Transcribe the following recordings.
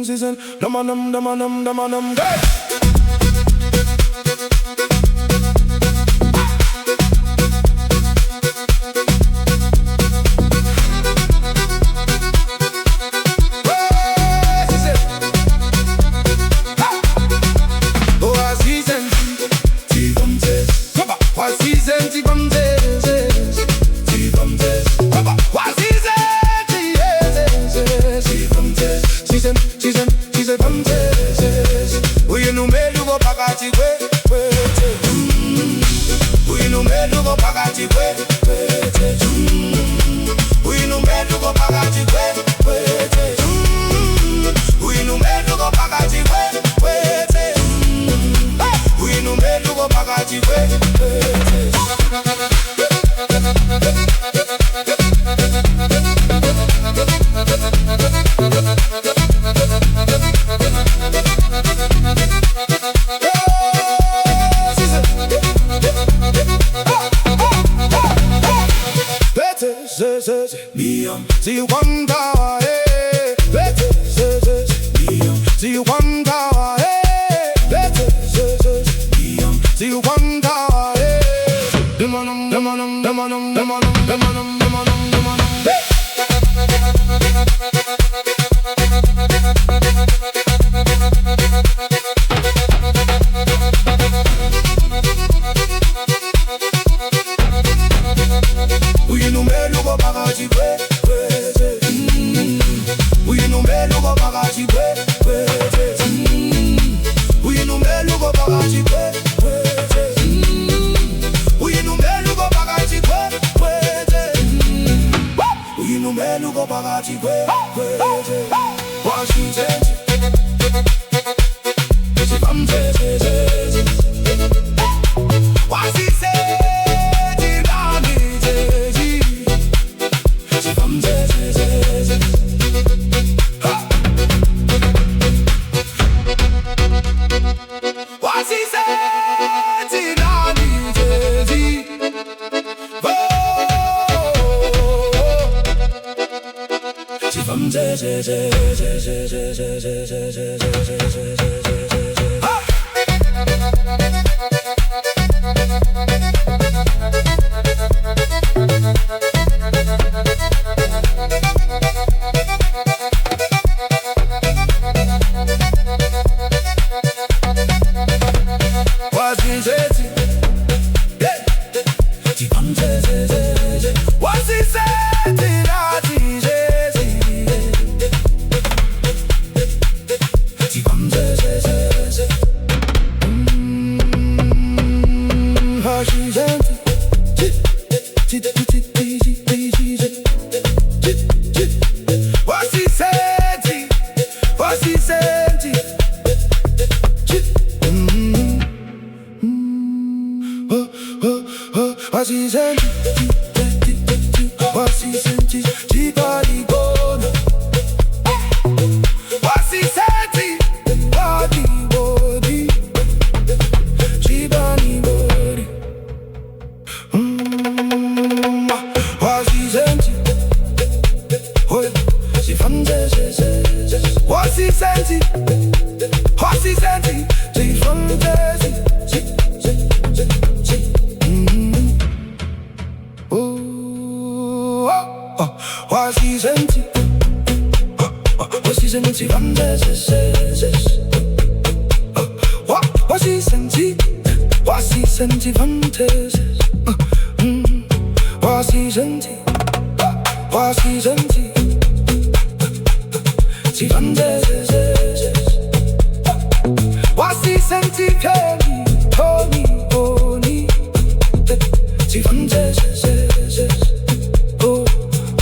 Sîsen, damanım, hey! See you one power, hey. See you one power, hey. See you one power, hey. Damanım, hey.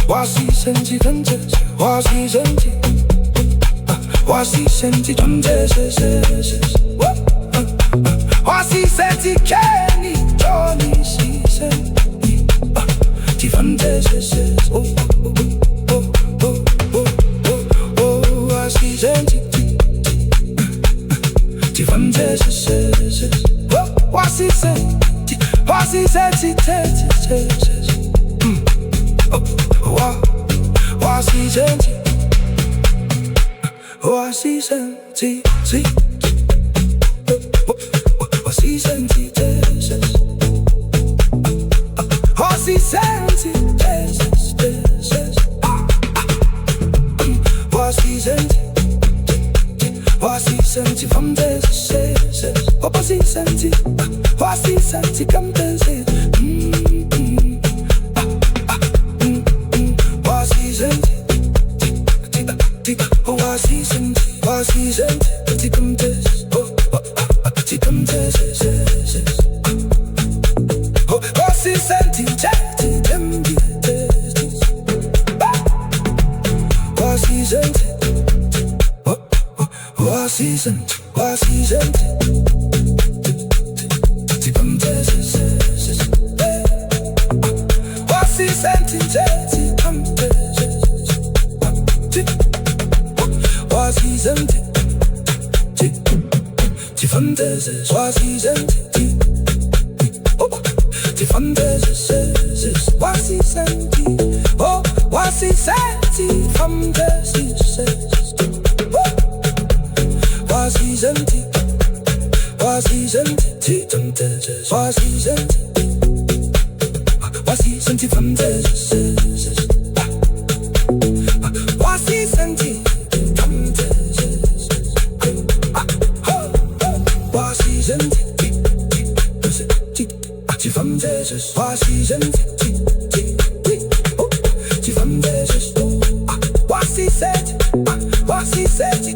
我是神奇团结，我是神奇，我是神奇团结，我是神奇，看你做你牺牲，气氛这是我是神奇，气氛这是我是神奇，我是神奇，我是神奇，我是神奇，我是神奇，我是神奇，我是神奇，我是神奇，放的是我是神奇，我是神奇，看的是我是神奇，我是神奇，我是神奇，看的是看的是我是神奇，我是神奇，我是神奇，我是神奇，看的是我是神奇，看的我是神奇，气氛的是我是神奇，气氛的是我是神奇，我是神奇，放的是我是神奇，我是神奇，真的是我是神奇，我是神奇，放的是我是神奇，看的是我是神奇，气氛的是我是神奇，气氛的是我是神奇，我是神奇。